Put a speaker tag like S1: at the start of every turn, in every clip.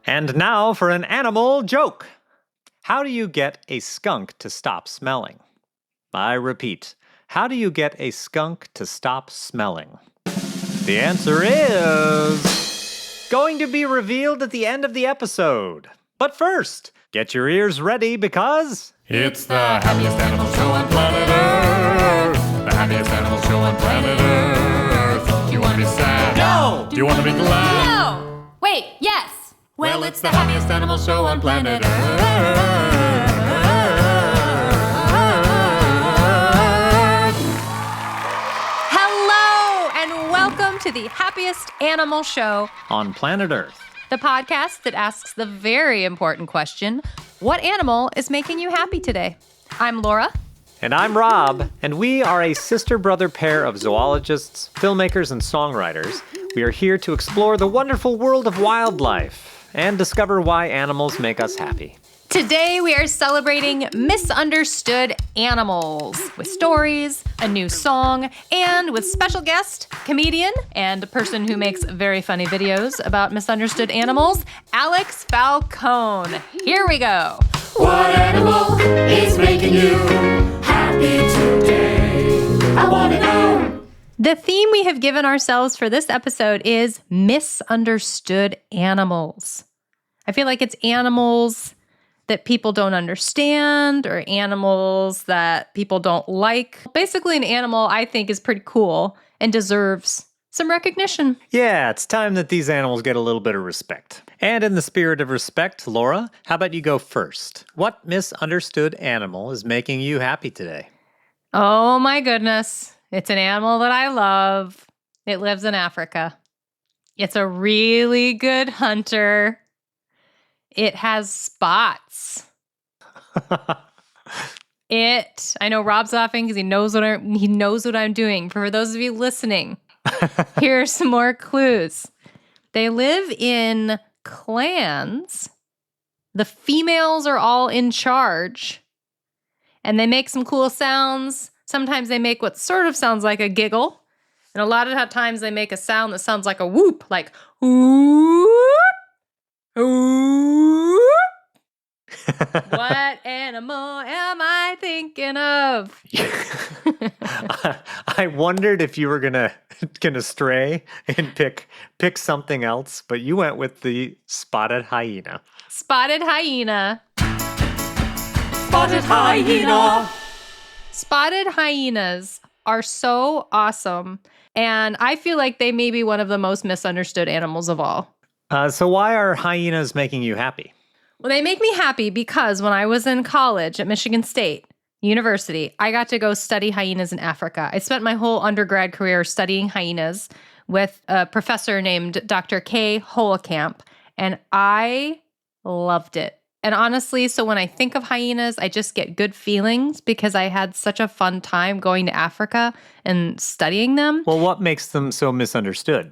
S1: And now for an animal joke. How do you get a skunk to stop smelling? I repeat, how do you get a skunk to stop smelling? The answer is going to be revealed at the end of the episode. But first, get your ears ready because
S2: it's the happiest animal show on planet Earth. The happiest animal show on planet Earth. Do you want to be sad?
S1: No!
S2: Do you want to be glad?
S3: No! Wait, yes!
S2: Well, it's the happiest animal show on planet Earth.
S3: Hello, and welcome to the Happiest Animal Show
S1: on planet Earth,
S3: the podcast that asks the very important question, what animal is making you happy today? I'm Laura.
S1: And I'm Rob, and we are a sister-brother pair of zoologists, filmmakers, and songwriters. We are here to explore the wonderful world of wildlife and discover why animals make us happy.
S3: Today we are celebrating misunderstood animals with stories, a new song, and with special guest, comedian, and a person who makes very funny videos about misunderstood animals, Alex Falcone. Here we go.
S2: What animal is making you happy today? I want to know.
S3: The theme we have given ourselves for this episode is misunderstood animals. I feel like it's animals that people don't understand or animals that people don't like. Basically, an animal I think is pretty cool and deserves some recognition.
S1: Yeah, it's time that these animals get a little bit of respect. And in the spirit of respect, Laura, how about you go first? What misunderstood animal is making you happy today?
S3: Oh my goodness. It's an animal that I love. It lives in Africa. It's a really good hunter. It has spots. I know Rob's laughing because he knows what I'm doing. For those of you listening, here are some more clues. They live in clans. The females are all in charge. And they make some cool sounds. Sometimes they make what sort of sounds like a giggle. And a lot of times they make a sound that sounds like a whoop, like whoop, whoop. What animal am I thinking of?
S1: I wondered if you were gonna stray and pick something else, but you went with the spotted hyena.
S3: Spotted hyena.
S2: Spotted hyena.
S3: Spotted hyenas are so awesome, and I feel like they may be one of the most misunderstood animals of all.
S1: So why are hyenas making you happy?
S3: Well, they make me happy because when I was in college at Michigan State University, I got to go study hyenas in Africa. I spent my whole undergrad career studying hyenas with a professor named Dr. Kay Holekamp, and I loved it. And honestly, so when I think of hyenas, I just get good feelings because I had such a fun time going to Africa and studying them.
S1: Well, what makes them so misunderstood?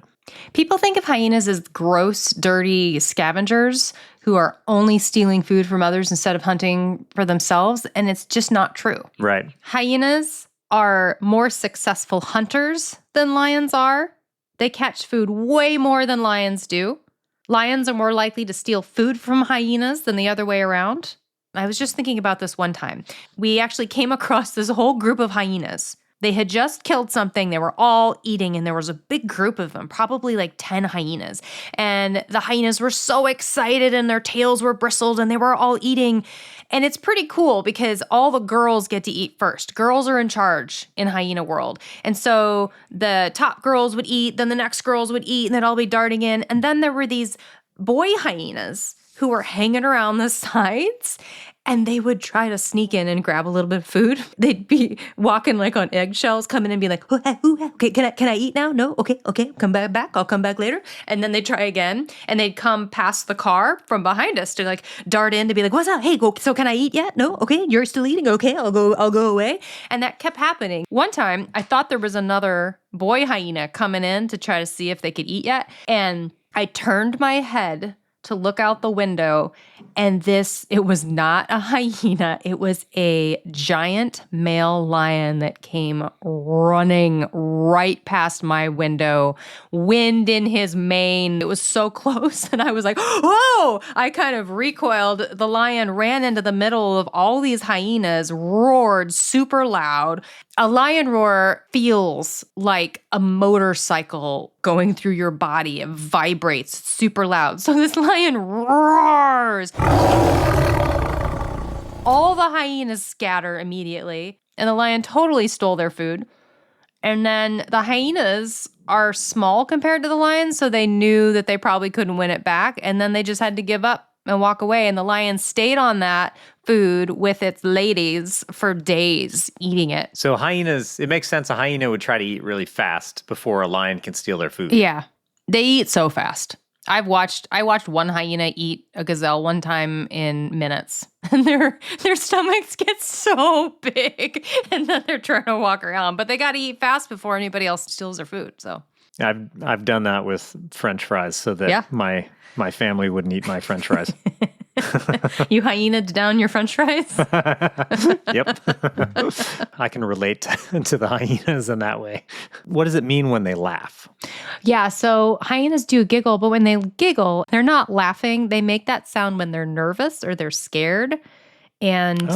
S3: People think of hyenas as gross, dirty scavengers who are only stealing food from others instead of hunting for themselves, and it's just not true.
S1: Right.
S3: Hyenas are more successful hunters than lions are. They catch food way more than lions do. Lions are more likely to steal food from hyenas than the other way around. I was just thinking about this one time. We actually came across this whole group of hyenas. They had just killed something. They were all eating, and there was a big group of them, probably like 10 hyenas. And the hyenas were so excited, and their tails were bristled, and they were all eating. And it's pretty cool because all the girls get to eat first. Girls are in charge in hyena world. And so the top girls would eat, then the next girls would eat, and they'd all be darting in. And then there were these boy hyenas who were hanging around the sides, and they would try to sneak in and grab a little bit of food. They'd be walking like on eggshells, coming in and be like, okay, can I eat now? No? Okay, come back. I'll come back later. And then they'd try again, and they'd come past the car from behind us to like dart in to be like, what's up? Hey, so can I eat yet? No? Okay, you're still eating? Okay, I'll go away. And that kept happening. One time, I thought there was another boy hyena coming in to try to see if they could eat yet. And I turned my head to look out the window, and it was not a hyena. It was a giant male lion that came running right past my window, wind in his mane. It was so close, and I was like, whoa! I kind of recoiled. The lion ran into the middle of all these hyenas, roared super loud. A lion roar feels like a motorcycle going through your body. It vibrates super loud. So this lion roars. All the hyenas scatter immediately, and the lion totally stole their food. And then the hyenas are small compared to the lion, so they knew that they probably couldn't win it back, and then they just had to give up and walk away. And the lion stayed on that food with its ladies for days, eating it.
S1: So hyenas, it makes sense a hyena would try to eat really fast before a lion can steal their food.
S3: Yeah, they eat so fast. I watched one hyena eat a gazelle one time in minutes, and their stomachs get so big, and then they're trying to walk around. But they got to eat fast before anybody else steals their food. So
S1: I've done that with French fries so that my family wouldn't eat my French fries.
S3: You hyenaed down your French fries?
S1: Yep. I can relate to the hyenas in that way. What does it mean when they laugh?
S3: Yeah, so hyenas do giggle, but when they giggle, they're not laughing. They make that sound when they're nervous or they're scared. And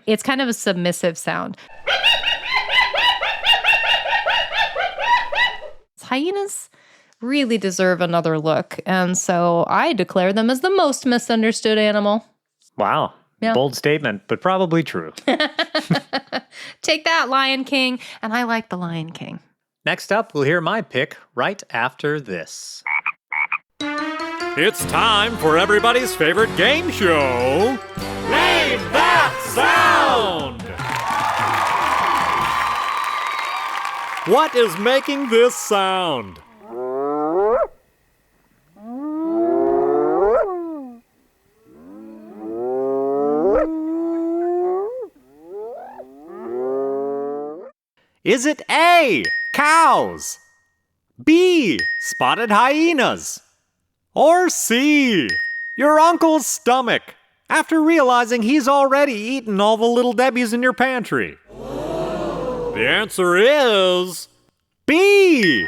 S3: it's kind of a submissive sound. Hyenas really deserve another look. And so I declare them as the most misunderstood animal.
S1: Wow. Yeah. Bold statement, but probably true.
S3: Take that, Lion King. And I like the Lion King.
S1: Next up, we'll hear my pick right after this.
S2: It's time for everybody's favorite game show. Name that sound! What is making this sound? Is it A, cows, B, spotted hyenas, or C, your uncle's stomach after realizing he's already eaten all the Little Debbies in your pantry? The answer is B.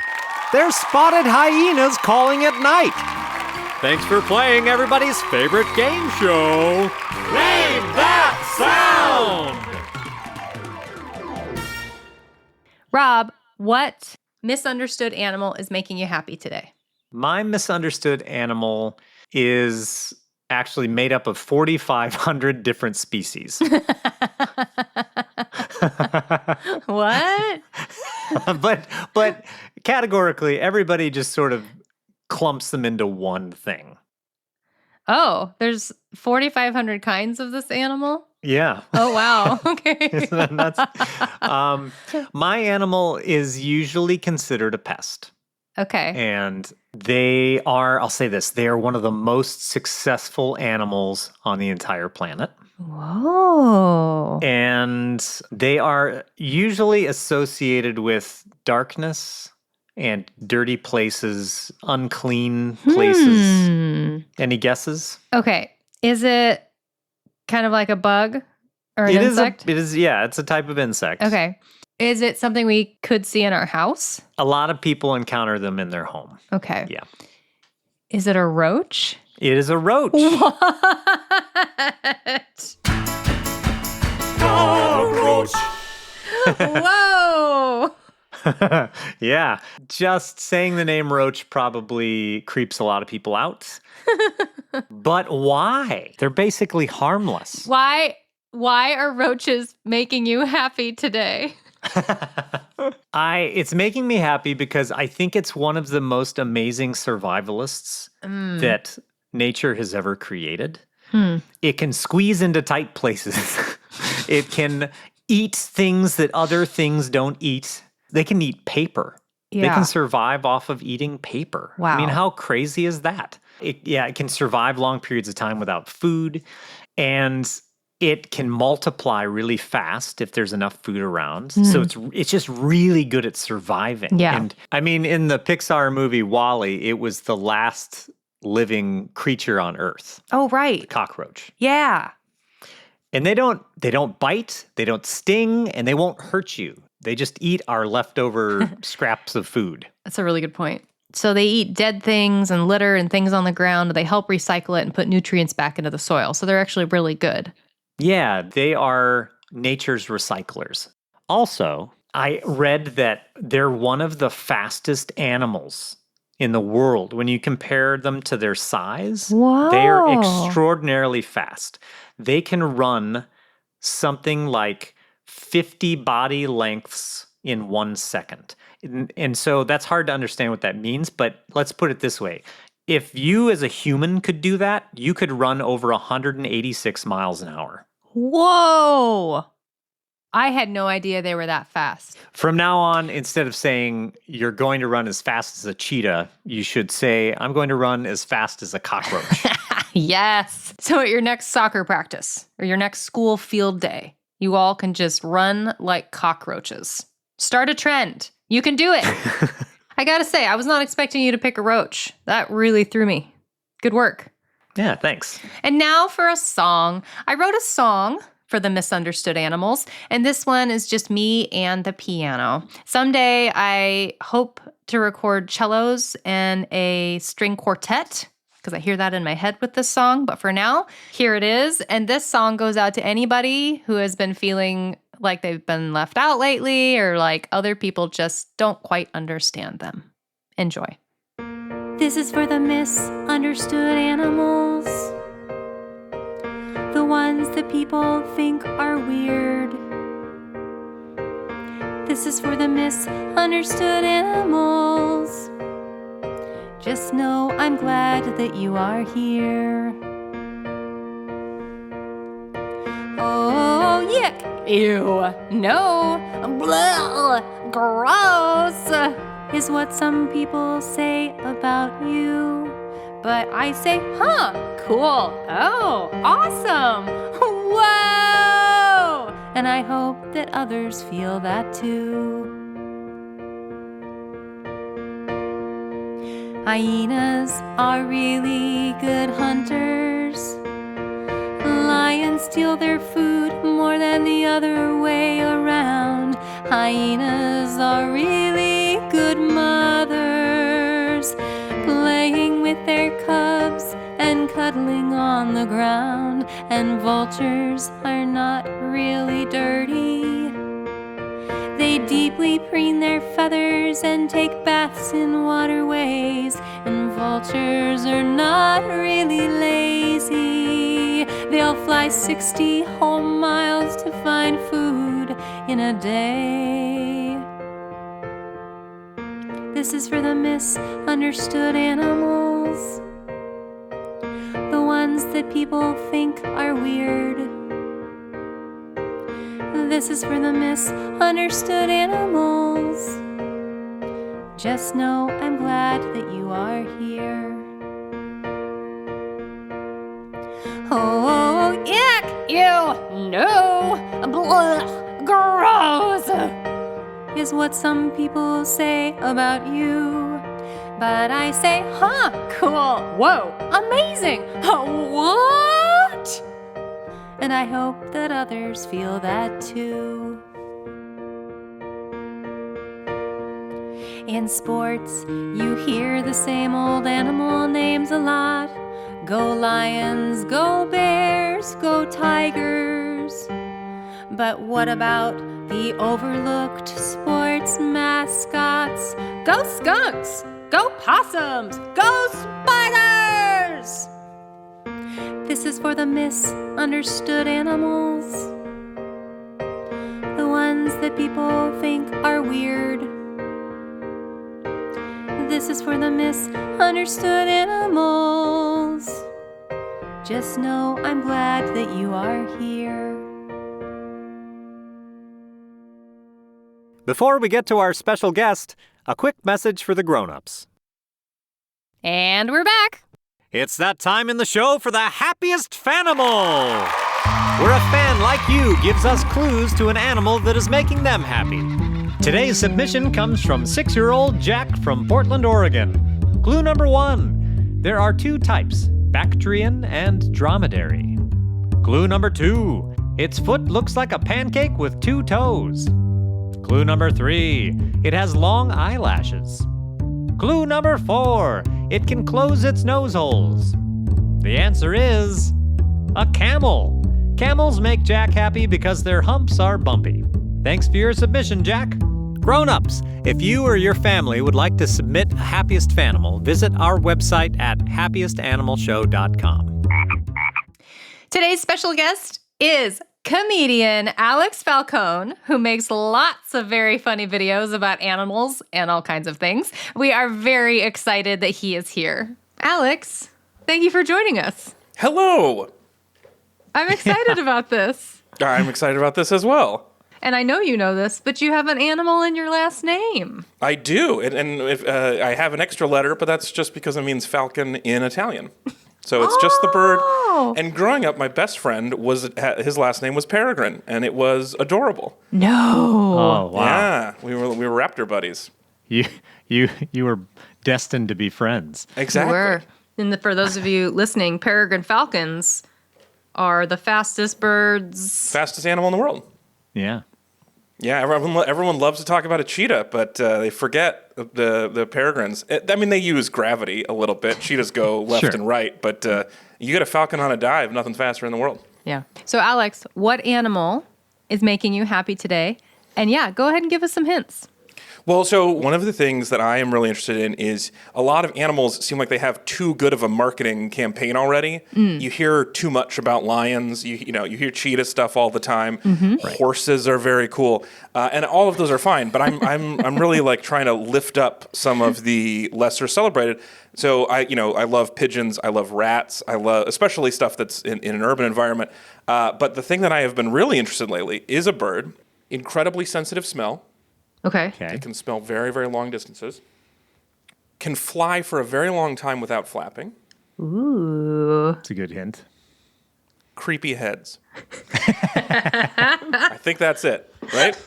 S2: They're spotted hyenas calling at night. Thanks for playing everybody's favorite game show. Name that sound!
S3: Rob, what misunderstood animal is making you happy today?
S1: My misunderstood animal is actually made up of 4,500 different species.
S3: What?
S1: but categorically, everybody just sort of clumps them into one thing.
S3: Oh, there's 4,500 kinds of this animal?
S1: Yeah.
S3: Oh, wow. Okay.
S1: Isn't that nuts? My animal is usually considered a pest.
S3: Okay.
S1: And they are, I'll say this, they are one of the most successful animals on the entire planet.
S3: Whoa.
S1: And they are usually associated with darkness and dirty places, unclean places. Any guesses?
S3: Okay. Is it kind of like a bug or an insect?
S1: It's a type of insect.
S3: Okay. Is it something we could see in our house?
S1: A lot of people encounter them in their home.
S3: Okay.
S1: Yeah.
S3: Is it a roach?
S1: It is a roach.
S3: What?
S2: Roach.
S3: Whoa.
S1: Yeah. Just saying the name roach probably creeps a lot of people out. But why? They're basically harmless.
S3: Why are roaches making you happy today?
S1: It's making me happy because I think it's one of the most amazing survivalists that nature has ever created. It can squeeze into tight places. It can eat things that other things don't eat. They can eat paper.
S3: Yeah.
S1: They can survive off of eating paper.
S3: Wow.
S1: I mean, how crazy is that? It can survive long periods of time without food, and it can multiply really fast if there's enough food around. So it's just really good at surviving.
S3: Yeah.
S1: And I mean, in the Pixar movie WALL-E, it was the last living creature on Earth,
S3: Oh, right.
S1: cockroach.
S3: Yeah.
S1: And they don't bite, they don't sting, and they won't hurt you. They just eat our leftover scraps of food.
S3: That's a really good point. So they eat dead things and litter and things on the ground. They help recycle it and put nutrients back into the soil. So they're actually really good.
S1: Yeah, they are nature's recyclers. Also, I read that they're one of the fastest animals in the world. When you compare them to their size, they are
S3: Whoa.
S1: extraordinarily fast. They can run something like 50 body lengths in 1 second. And so that's hard to understand what that means, but let's put it this way. If you as a human could do that, you could run over 186 miles an hour.
S3: Whoa. I had no idea they were that fast.
S1: From now on, instead of saying you're going to run as fast as a cheetah, you should say, I'm going to run as fast as a cockroach.
S3: Yes. So at your next soccer practice or your next school field day, you all can just run like cockroaches. Start a trend. You can do it. I gotta say, I was not expecting you to pick a roach. That really threw me. Good work.
S1: Yeah, thanks.
S3: And now for a song. I wrote a song for the misunderstood animals, and this one is just me and the piano. Someday I hope to record cellos and a string quartet, because I hear that in my head with this song. But for now, here it is. And this song goes out to anybody who has been feeling like they've been left out lately or like other people just don't quite understand them. Enjoy. This is for the misunderstood animals, the ones that people think are weird. This is for the misunderstood animals. Just know I'm glad that you are here. Oh, yuck! Ew! No! Blah! Gross! Is what some people say about you. But I say, huh, cool, oh, awesome, whoa! And I hope that others feel that too. Hyenas are really good hunters. Lions steal their food more than the other way around. Hyenas are really good mothers, playing with their cubs and cuddling on the ground. And vultures are not really dirty. They deeply preen their feathers and take baths in waterways. And vultures are not really lazy. They'll fly 60 whole miles to find food in a day. This is for the misunderstood animals, the ones that people think are weird. This is for the misunderstood animals. Just know I'm glad that you are here. Oh, yuck! Ew! No! Blah! Gross! Is what some people say about you. But I say, huh, cool, whoa, amazing, what? And I hope that others feel that too. In sports, you hear the same old animal names a lot. Go lions, go bears, go tigers. But what about the overlooked sports mascots? Go skunks, go possums, go spiders! This is for the misunderstood animals, the ones that people think are weird. This is for the misunderstood animals. Just know I'm glad that you are here.
S2: Before we get to our special guest, a quick message for the grown-ups.
S3: And we're back.
S2: It's that time in the show for the Happiest Fanimal, where a fan like you gives us clues to an animal that is making them happy.
S1: Today's submission comes from 6-year-old Jack from Portland, Oregon. Clue number 1. There are two types, Bactrian and dromedary. Clue number 2. Its foot looks like a pancake with 2 toes. Clue number 3. It has long eyelashes. Clue number 4. It can close its nose holes. The answer is a camel. Camels make Jack happy because their humps are bumpy. Thanks for your submission, Jack. Grown-ups, if you or your family would like to submit a Happiest Fanimal, visit our website at happiestanimalshow.com.
S3: Today's special guest is comedian Alex Falcone, who makes lots of very funny videos about animals and all kinds of things. We are very excited that he is here. Alex, thank you for joining us.
S4: Hello.
S3: I'm excited about this.
S4: I'm excited about this as well.
S3: And I know you know this, but you have an animal in your last name.
S4: I do, and if, I have an extra letter, but that's just because it means falcon in Italian. So it's just the bird. And growing up, my best friend his last name was Peregrine, and it was adorable.
S3: No.
S1: Oh, wow.
S4: Yeah, we were raptor buddies.
S1: You were destined to be friends.
S4: Exactly.
S3: Were. And for those of you listening, peregrine falcons are the fastest birds.
S4: Fastest animal in the world.
S1: Yeah.
S4: Yeah, everyone loves to talk about a cheetah, but they forget the peregrines. I mean, they use gravity a little bit. Cheetahs go left
S1: Sure.
S4: and right, but you get a falcon on a dive, nothing's faster in the world.
S3: Yeah. So, Alex, what animal is making you happy today? And yeah, go ahead and give us some hints.
S4: Well, so one of the things that I am really interested in is a lot of animals seem like they have too good of a marketing campaign already. You hear too much about lions. You hear cheetah stuff all the time. Horses are very cool, and all of those are fine. But I'm really like trying to lift up some of the lesser celebrated. So I love pigeons. I love rats. I love especially stuff that's in an urban environment. But the thing that I have been really interested in lately is a bird, incredibly sensitive smell.
S3: Okay.
S4: It can smell very, very long distances. Can fly for a very long time without flapping.
S3: Ooh.
S1: It's a good hint.
S4: Creepy heads. I think that's it, right?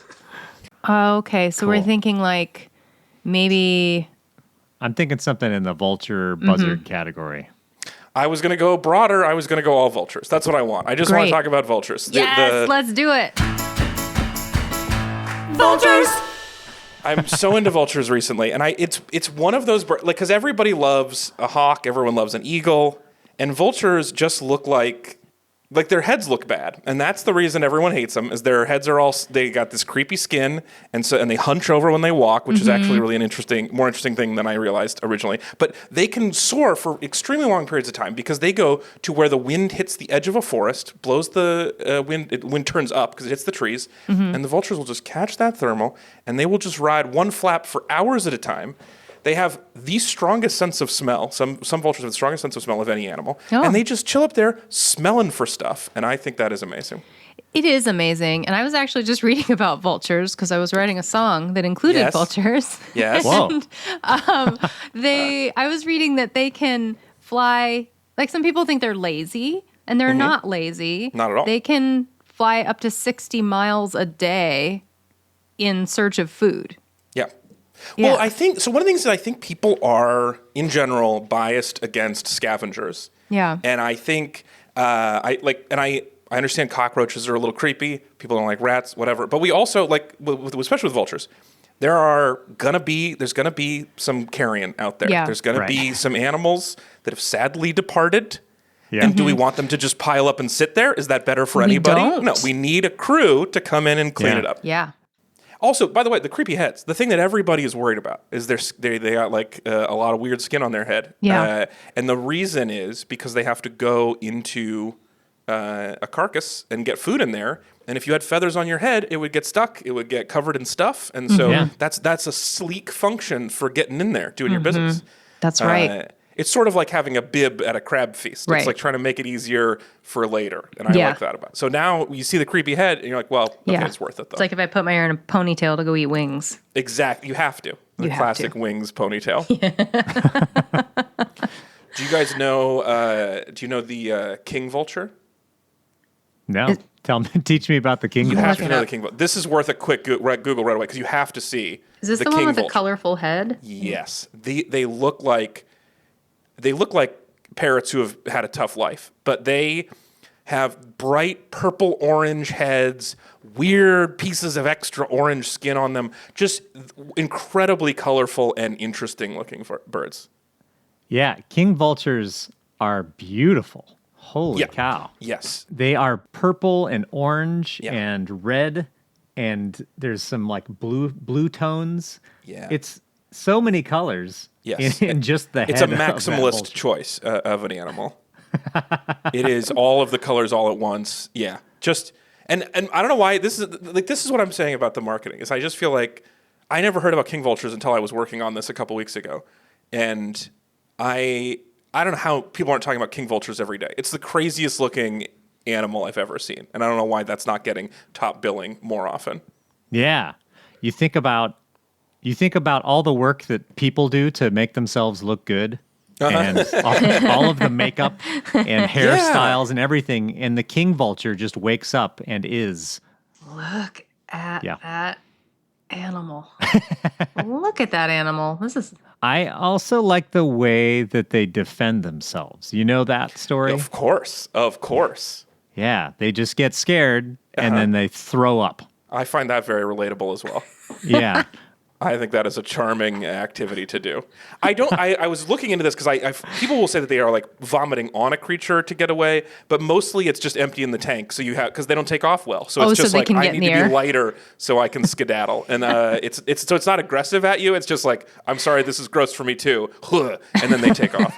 S3: Okay. So we're
S1: Cool.
S3: thinking like maybe.
S1: I'm thinking something in the vulture buzzard category.
S4: I was going to go broader. I was going to go all vultures. That's what I want. I just want
S3: Great.
S4: to talk about vultures.
S3: Yes, let's do it.
S4: Vultures! I'm so into vultures recently, and it's one of those birds, like, because everybody loves a hawk, everyone loves an eagle, and vultures just look like their heads look bad, and that's the reason everyone hates them. Is their heads are they got this creepy skin, and they hunch over when they walk, which is actually really more interesting thing than I realized originally. But they can soar for extremely long periods of time because they go to where the wind hits the edge of a forest, blows the wind turns up because it hits the trees, and the vultures will just catch that thermal, and they will just ride one flap for hours at a time. They have the strongest sense of smell. Some vultures have the strongest sense of smell of any animal.
S3: Oh.
S4: And they just chill up there smelling for stuff. And I think that is amazing.
S3: It is amazing. And I was actually just reading about vultures because I was writing a song that included
S4: Yes.
S3: vultures.
S4: Yes.
S1: Whoa.
S3: I was reading that they can fly, like some people think they're lazy, and they're not lazy.
S4: Not at all.
S3: They can fly up to 60 miles a day in search of food.
S4: Yeah.
S3: Yeah.
S4: Well, I think so. One of the things that I think people are in general biased against scavengers.
S3: Yeah.
S4: And I think I understand cockroaches are a little creepy. People don't like rats, whatever. But we also especially with vultures. There's gonna be some carrion out there.
S3: Yeah.
S4: There's gonna
S1: Right.
S4: be some animals that have sadly departed.
S1: Yeah.
S4: And do we want them to just pile up and sit there? Is that better for anybody?
S3: don't.
S4: No, we need a crew to come in and clean
S1: Yeah.
S4: it up.
S3: Yeah.
S4: Also, by the way, the creepy heads. The thing that everybody is worried about is they got a lot of weird skin on their head.
S3: Yeah.
S4: And the reason is because they have to go into a carcass and get food in there. And if you had feathers on your head, it would get stuck. It would get covered in stuff. And so
S1: Yeah.
S4: that's a sleek function for getting in there, doing your business.
S3: That's right.
S4: It's sort of like having a bib at a crab feast.
S3: Right.
S4: It's like trying to make it easier for later. And I
S3: Yeah.
S4: like that about it. So now you see the creepy head and you're like, well, okay,
S3: Yeah.
S4: it's worth it though.
S3: It's like if I put my hair in a ponytail to go eat wings.
S4: Exactly. You have to. The
S3: You have
S4: classic
S3: to.
S4: wings ponytail. Do you guys know, the king vulture?
S1: No. Teach me about the king
S4: You have
S1: vulture.
S4: to know the king vulture. This is worth a quick Google right away because you have to see
S3: Is this the one
S4: king
S3: with the
S4: vulture.
S3: colorful head?
S4: Yes. They look like They look like parrots who have had a tough life, but they have bright purple-orange heads, weird pieces of extra orange skin on them, just incredibly colorful and interesting-looking birds.
S1: Yeah, king vultures are beautiful. Holy cow.
S4: Yes.
S1: They are purple and orange
S4: Yeah.
S1: and red, and there's some like blue tones.
S4: Yeah.
S1: It's so many colors
S4: Yes.
S1: in just the head.
S4: It's a
S1: of that
S4: maximalist
S1: vulture.
S4: choice of an animal. It is all of the colors all at once. Yeah. Just and I don't know why this is what I'm saying about the marketing. Is I just feel like I never heard about king vultures until I was working on this a couple weeks ago. And I don't know how people aren't talking about king vultures every day. It's the craziest looking animal I've ever seen. And I don't know why that's not getting top billing more often.
S1: Yeah. You think about all the work that people do to make themselves look good. And all of the makeup and hairstyles and everything. And the king vulture just wakes up and is.
S3: Look at that animal. Look at that animal. This is...
S1: I also like the way that they defend themselves. You know that story?
S4: Of course.
S1: Yeah, they just get scared and then they throw up.
S4: I find that very relatable as well.
S1: Yeah.
S4: I think that is a charming activity to do. I was looking into this because people will say that they are like vomiting on a creature to get away, but mostly it's just empty in the tank. So because they don't take off well. So it's just
S3: they
S4: like
S3: can
S4: I
S3: get
S4: need
S3: near.
S4: to be lighter so I can skedaddle. And so it's not aggressive at you. It's just like, I'm sorry, this is gross for me too. And then they take off.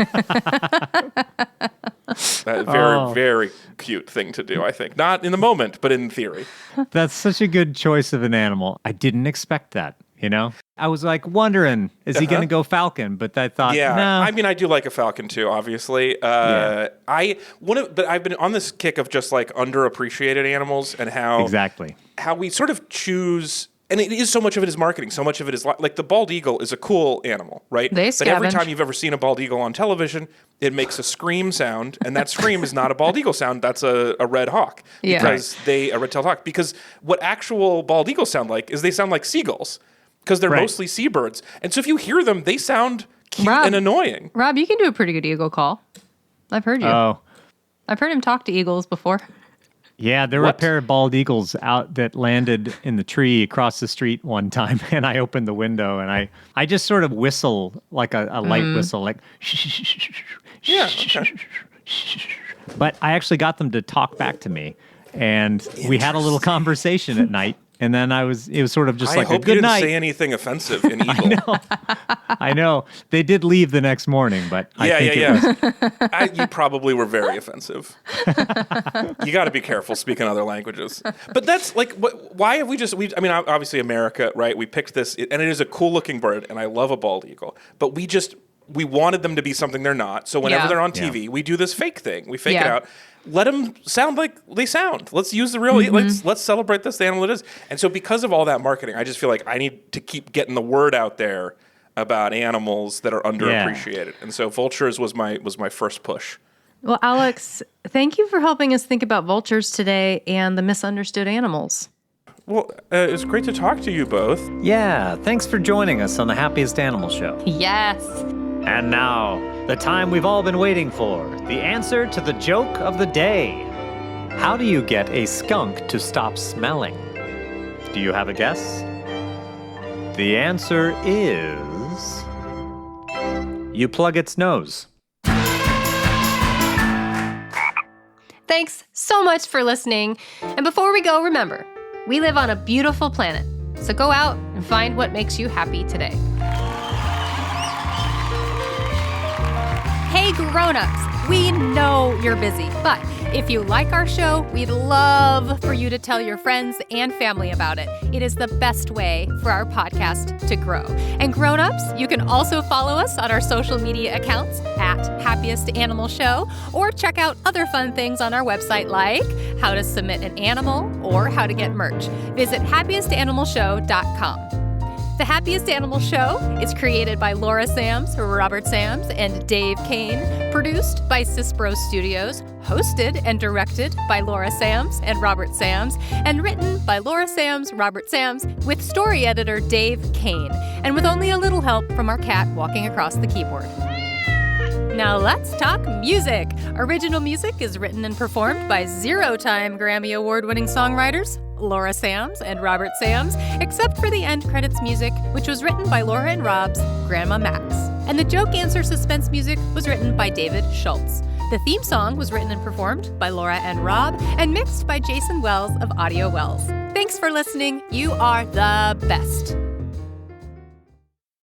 S4: Very, very cute thing to do, I think. Not in the moment, but in theory.
S1: That's such a good choice of an animal. I didn't expect that. You know, I was like wondering, is he going to go falcon? But I thought,
S4: yeah.
S1: no.
S4: I mean, I do like a falcon too, obviously. But I've been on this kick of just like underappreciated animals and how we sort of choose. And it is so much of it is marketing. So much of it is like the bald eagle is a cool animal, right?
S3: They
S4: But every
S3: scavenge.
S4: time you've ever seen a bald eagle on television, it makes a scream sound, and that scream is not a bald eagle sound. That's a red hawk because a red-tailed hawk. Because what actual bald eagles sound like is they sound like seagulls. Because they're mostly seabirds. And so if you hear them, they sound cute and annoying.
S3: Rob, you can do a pretty good eagle call. I've heard you.
S1: Oh.
S3: I've heard him talk to eagles before.
S1: Yeah, there were a pair of bald eagles out that landed in the tree across the street one time, and I opened the window, and I just sort of whistle, like a light whistle, like
S4: Yeah. Okay.
S1: But I actually got them to talk back to me, and we had a little conversation at night. And then it was sort of just like a good night.
S4: I hope you didn't say anything offensive in eagle.
S1: I know. They did leave the next morning, but I think it was...
S4: You probably were very offensive. You got to be careful speaking other languages. But that's like, why have I mean, obviously America, right? We picked this, and it is a cool looking bird, and I love a bald eagle. But we wanted them to be something they're not. So whenever they're on TV, we do this fake thing. We fake it out. Let them sound like they sound. Let's use the real. Let's celebrate this the animal it is. And so because of all that marketing, I just feel like I need to keep getting the word out there about animals that are underappreciated. And so vultures was my first push.
S3: Well, Alex, thank you for helping us think about vultures today and the misunderstood animals.
S4: Well, it's great to talk to you both.
S1: Yeah, thanks for joining us on the Happiest Animal Show.
S3: Yes.
S1: And now, the time we've all been waiting for, the answer to the joke of the day. How do you get a skunk to stop smelling? Do you have a guess? The answer is... you plug its nose.
S3: Thanks so much for listening. And before we go, remember, we live on a beautiful planet. So go out and find what makes you happy today. Hey grown-ups, we know you're busy, but if you like our show, we'd love for you to tell your friends and family about it. It is the best way for our podcast to grow. And grown-ups, you can also follow us on our social media accounts at Happiest Animal Show, or check out other fun things on our website like how to submit an animal or how to get merch. Visit happiestanimalshow.com. The Happiest Animal Show is created by Laura Sams, Robert Sams, and Dave Kane, produced by Cispro Studios, hosted and directed by Laura Sams and Robert Sams, and written by Laura Sams, Robert Sams, with story editor Dave Kane, and with only a little help from our cat walking across the keyboard. Now let's talk music. Original music is written and performed by 0-time Grammy Award-winning songwriters Laura Sams and Robert Sams, except for the end credits music, which was written by Laura and Rob's Grandma Max. And the joke answer suspense music was written by David Schultz. The theme song was written and performed by Laura and Rob and mixed by Jason Wells of Audio Wells. Thanks for listening. You are the best.